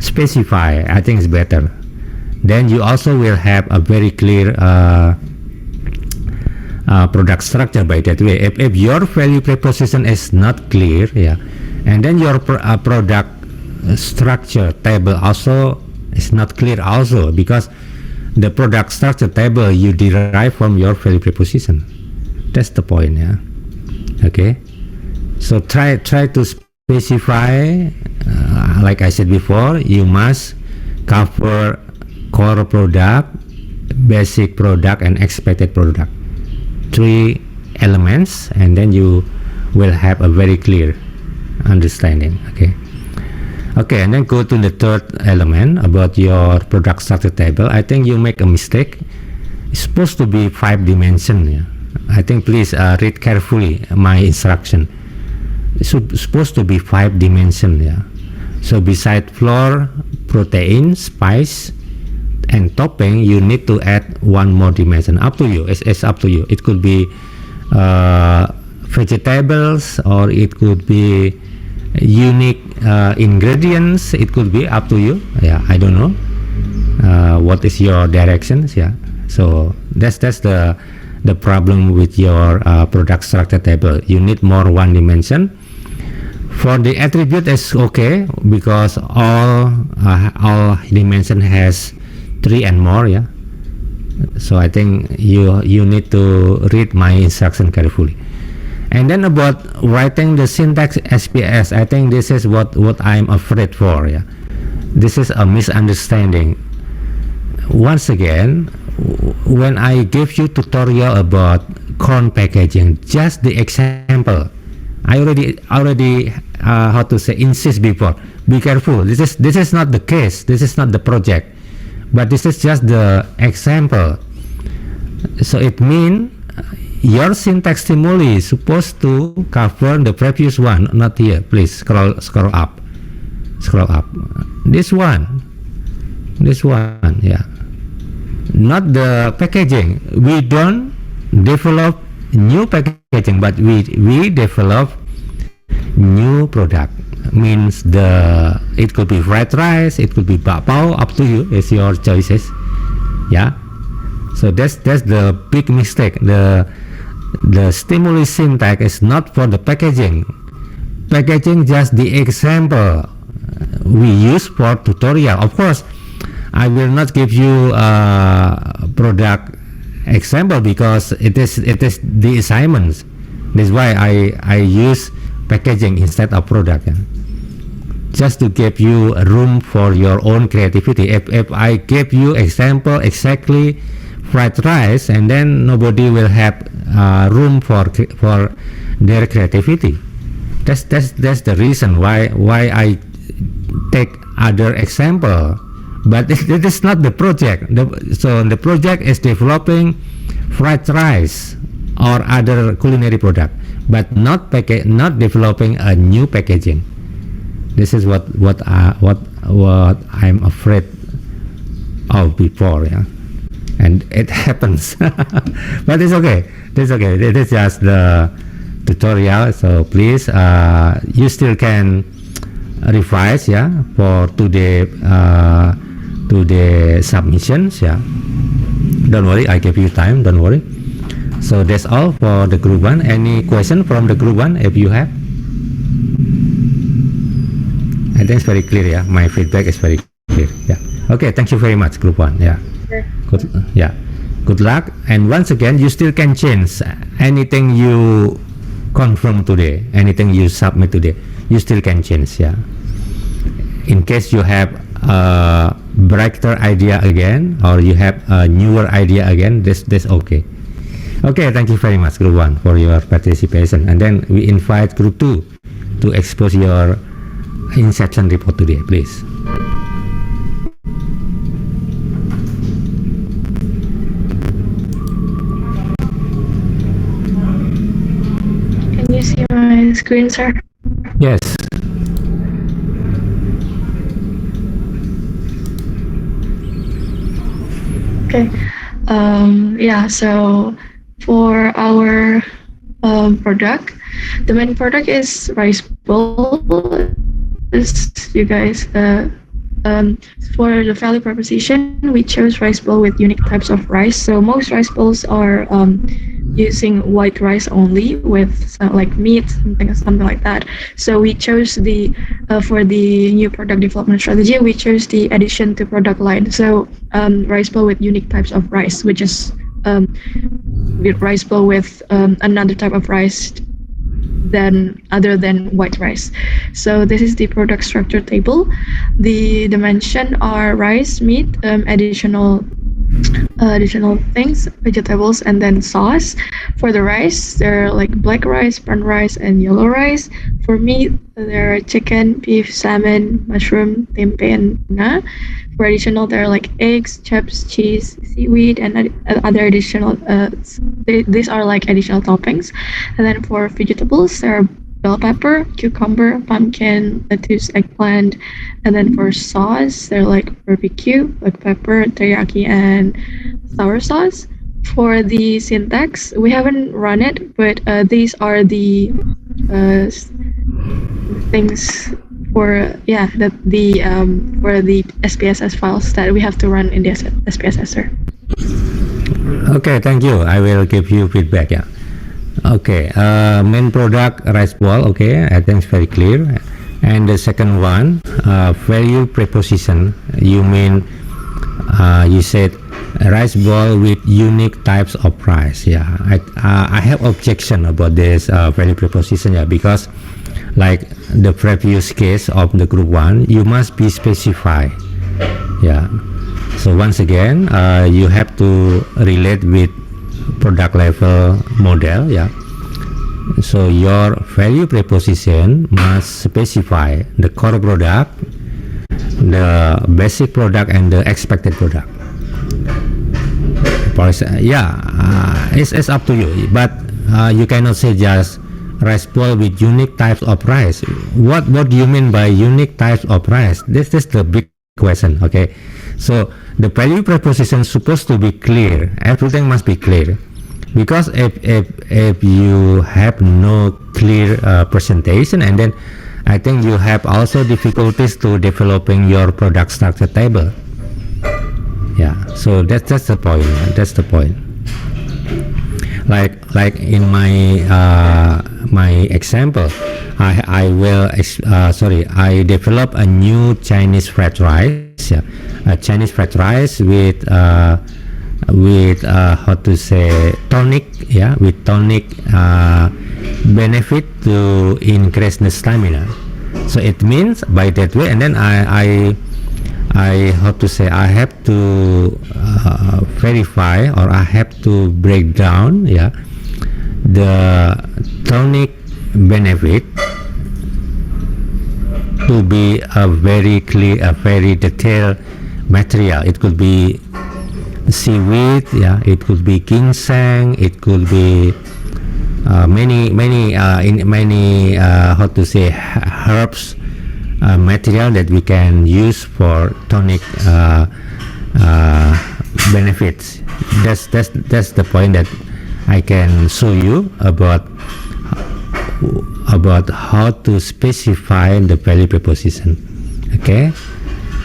specify. I think it's better. Then you also will have a very clear product structure by that way. If your value proposition is not clear, yeah, and then your product structure table also is not clear also, because the product structure table you derive from your value proposition. That's the point, yeah. Okay. So try to specify. like I said before, you must cover core product, basic product, and expected product. 3 elements, and then you will have a very clear understanding. Okay, and then go to the third element about your product structure table. I think you make a mistake. It's supposed to be 5 dimension. Yeah? I think please read carefully my instruction. It's supposed to be 5 dimension. Yeah. So beside flour, protein, spice, and topping, you need to add 1 more dimension. Up to you. It's up to you. It could be vegetables, or it could be unique ingredients. It could be up to you. Yeah, I don't know what is your directions. Yeah, so that's the problem with your product structure table. You need more 1 dimension. For the attribute, it's okay because all dimension has 3 and more. Yeah, so I think you need to read my instruction carefully. And then about writing the syntax SPS, I think this is what I'm afraid for. Yeah, this is a misunderstanding. Once again, when I give you tutorial about corn packaging, just the example, I already how to say, insist before. Be careful. This is not the case. This is not the project, but this is just the example. So it means your syntax stimuli is supposed to cover the previous one, not here. Please scroll up. This one, yeah. Not the packaging. We don't develop new packaging, but we develop new product. Means it could be fried rice, it could be bakpao, up to you. It's your choices. Yeah. So that's the big mistake. The stimulus syntax is not for the packaging. Packaging just the example we use for tutorial. Of course, I will not give you product example because it is the assignments. That's why I use packaging instead of product. Yeah? Just to give you room for your own creativity. If I give you example exactly fried rice, and then nobody will have room for their creativity. That's the reason why I take other example. But it is not the project. So the project is developing fried rice or other culinary product, but not developing a new packaging. This is what I'm afraid of before. Yeah. And it happens. But it's okay. It is just the tutorial. So please, you still can revise, yeah, for today submissions. Yeah, don't worry, I give you time. Don't worry. So that's all for the group 1. Any question from the group 1 if you have? I think it's very clear. Yeah, my feedback is very clear. Yeah. Okay. Thank you very much, group 1. Yeah. Good luck. And once again, you still can change anything you confirm today, anything you submit today. You still can change. Yeah. In case you have a brighter idea again, or you have a newer idea again, this okay. Okay. Thank you very much, group 1, for your participation. And then we invite group 2 to expose your inception report today, please. Can you see my screen, sir? Yes. Okay. Yeah, so for our product, the main product is rice bowl. As you guys, for the value proposition, we chose rice bowl with unique types of rice. So most rice bowls are using white rice only with like meat, something like that. So we chose for the new product development strategy, we chose the addition to product line. So rice bowl with unique types of rice, which is rice bowl with another type of rice other than white rice. So this is the product structure table. The dimension are rice, meat, additional things, vegetables, and then sauce. For the rice, there are like black rice, brown rice, and yellow rice. For meat, there are chicken, beef, salmon, mushroom, tempeh, and tuna. For additional, there are like eggs, chips, cheese, seaweed, and other additional. These are like additional toppings. And then for vegetables, there are bell pepper, cucumber, pumpkin, lettuce, eggplant. And then for sauce, they're like barbecue, black pepper, teriyaki, and sour sauce. For the syntax, we haven't run it, but these are the things for for the SPSS files that we have to run in the SPSSer. Okay, thank you. I will give you feedback. Yeah. Okay, main product rice ball. Okay, I think it's very clear. And the second one, value preposition. You mean you said rice ball with unique types of rice. Yeah, I have objection about this value preposition. Yeah, because like the previous case of the group 1, you must be specified. Yeah. So once again, you have to relate with product level model. Yeah. So your value preposition must specify the core product, the basic product, and the expected product. It's up to you, but you cannot say just rice ball with unique types of rice. What do you mean by unique types of rice? This is the big question. Okay, so the value preposition is supposed to be clear. Everything must be clear, because if you have no clear presentation, and then I think you have also difficulties to developing your product structure table. Yeah, so that's the point. That's the point. Like in my example, I develop a new Chinese fried rice. Yeah, a Chinese fried rice with tonic. Yeah, with tonic benefit to increase the stamina. So it means by that way, and then I have to verify, or I have to break down the tonic benefit to be a very clear, a very detailed material. It could be seaweed, it could be ginseng, it could be many herbs material that we can use for tonic benefits. That's the point that I can show you about how to specify the value preposition. Okay,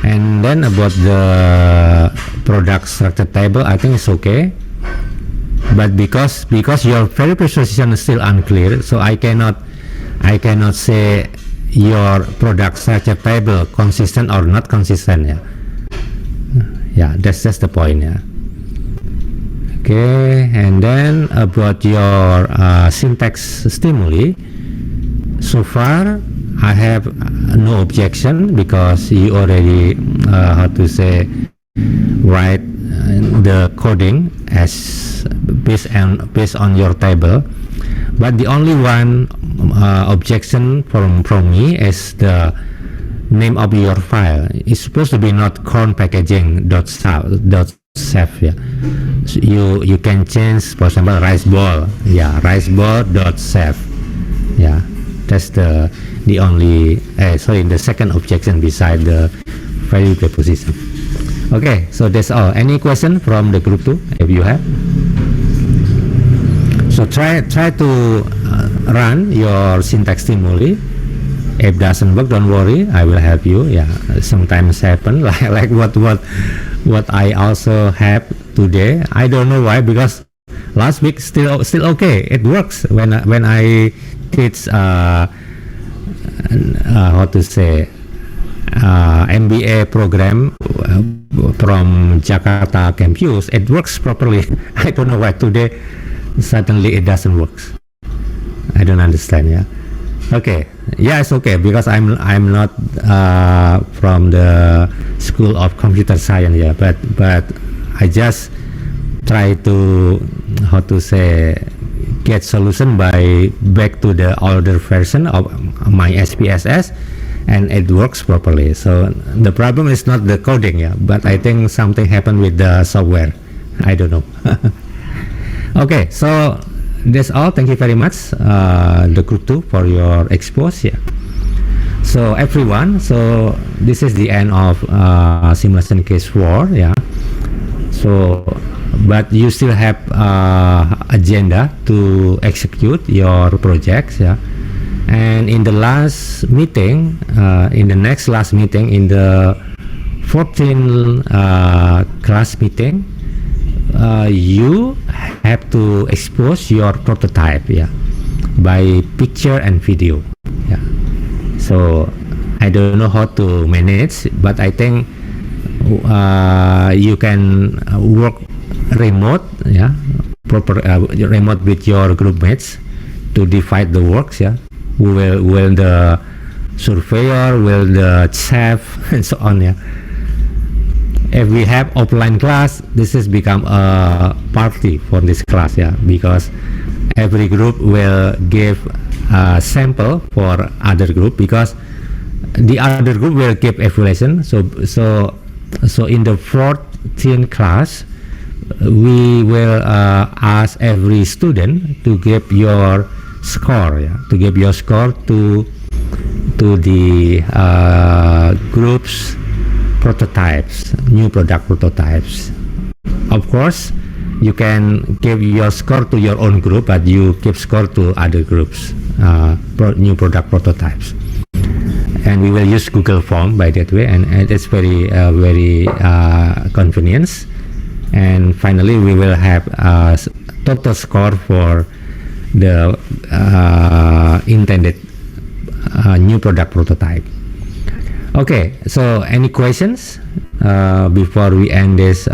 and then about the product structure table, I think it's okay, but because your value preposition is still unclear, so I cannot say your product structure table consistent or not consistent. That's the point. Okay, and then about your syntax stimuli, so far I have no objection, because you already write the coding as based on your table. But the only one objection from me is the name of your file. It's supposed to be not cornpackaging.saf. So you can change, for example, rice ball. Riceball.saf. That's the only the second objection beside the value preposition. Okay, so that's all. Any question from the group 2 if you have? So try to run your syntax stimuli. If doesn't work, don't worry, I will help you. Sometimes happen like what I also have today. I don't know why, because last week still okay. It works when I teach MBA program from Jakarta campus. It works properly. I don't know why today suddenly it doesn't work. I don't understand. Yeah. Okay. Yeah, it's okay because I'm not from the School of Computer Science. Yeah, but I just try to get solution by back to the older version of my SPSS, and it works properly. So the problem is not the coding, yeah, but I think something happened with the software. I don't know. Okay, so that's all. Thank you very much, the group 2, for your expose. Yeah. So everyone, so this is the end of simulation case 4. Yeah. So, but you still have agenda to execute your projects. Yeah. And in the last meeting, in the next last meeting, in the 14 class meeting, you have to expose your prototype, yeah, by picture and video. Yeah. So I don't know how to manage, but I think you can work remote, yeah, proper remote with your group mates to divide the works, yeah. Will the surveyor, will the chef, and so on, yeah. If we have offline class, this has become a party for this class, yeah, because every group will give a sample for other group, because the other group will give evaluation. So in the 14th class, we will ask every student to give your score, yeah, to give your score to the group's prototypes, new product prototypes. Of course, you can give your score to your own group, but you give score to other groups, new product prototypes. And we will use Google Form by that way, and it's very convenient. And finally, we will have total score for the intended new product prototype. Okay, so any questions before we end this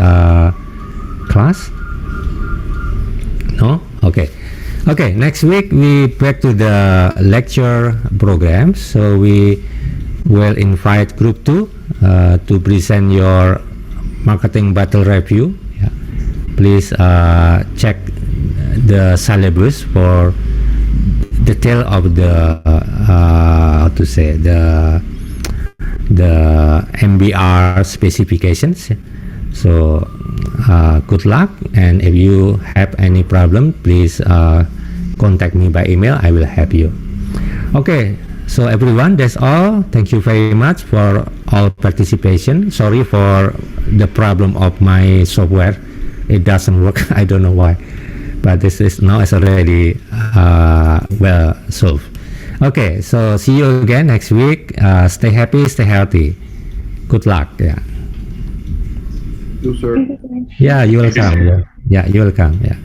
class? No? Okay. Okay, next week we back to the lecture program. So we will invite group 2 to present your marketing battle review. Yeah. Please check the syllabus for detail of the the MBR specifications. So good luck, and if you have any problem, please contact me by email. I will help you. Okay, so everyone, that's all. Thank you very much for all participation. Sorry for the problem of my software, it doesn't work. I don't know why, but this is now it's already well solved. Okay, so see you again next week. Stay happy, stay healthy. Good luck. Yeah. You, sir. Thank you so much. Yeah, you're welcome. Yeah, you're welcome. Yeah.